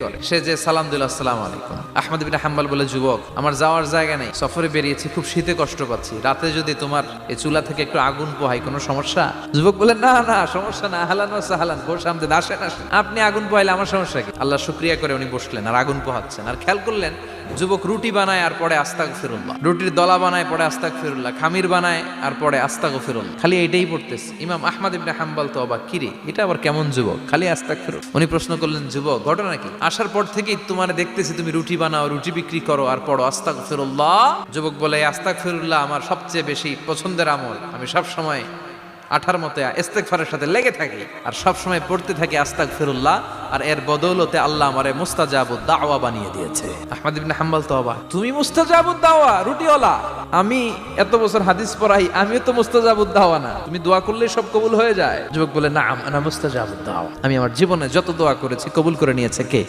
করে, সে যে সালাম দিল আসসালামু আলাইকুম। আহমদ ইবনে হাম্বল বলে, যুবক, আমার যাওয়ার জায়গা নেই, সফরে বেরিয়েছি, খুব শীতে কষ্ট পাচ্ছি, রাতে যদি তোমার এই চুলা থেকে একটু আগুন পোহাই কোনো সমস্যা? যুবক বলে, না না সমস্যা না, আহলান ওয়া সাহলান, বসে আমদের আসেন আসেন, আপনি আগুন পোহাইলে আমার সমস্যা কি? আল্লাহ শুকরিয়া করে উনি বসলেন আর আগুন পোহাচ্ছেন। আর খেয়াল করলেন, যুবক রুটি বানায় আর পরে আস্তাগফিরুল্লাহ, রুটির দলা বানায় পরে আস্তাগফিরুল্লাহ, খামির বানায় আর পরে আস্তাগফিরুল্লাহ, খালি এইটাই পড়তেছে। ইমাম আহমদ ইবনে হাম্বল তো অবাক, কিরে এটা আবার কেমন যুবক, খালি আস্তাগফিরুল্লাহ। উনি প্রশ্ন করলেন, যুবক, ঘটনা কি? আসার পর থেকেই তোমার দেখতেছি তুমি রুটি বানাও, রুটি বিক্রি করো আর পড়ো আস্তাগফিরুল্লাহ। যুবক বলে, আস্তাগফিরুল্লাহ আমার সবচেয়ে বেশি পছন্দের আমল, আমি সব সময় আঠার মতো ইস্তেগফারের সাথে লেগে থাকি আর সব সময় পড়তে থাকি আস্তাগফিরুল্লাহ, আর এর বদৌলতে আল্লাহ আমারে মুস্তাজাবুদ দাওয়া বানিয়ে দিয়েছে। আহমদ ইবনে হাম্বল তো অবাক, তুমি মুস্তাজাবুদ দাওয়া, রুটিওয়ালা? আমি এত বছর হাদিস পড়াই, আমিও তো মুস্তাজাবুদ দাওয়া না, তুমি দোয়া করলেই সব কবুল হয়ে যায়? যুবক বলে, নাম আনা মুস্তাজাবুদ দাওয়া, আমি আমার জীবনে যত দোয়া করেছি কবুল করে নিয়েছে কে?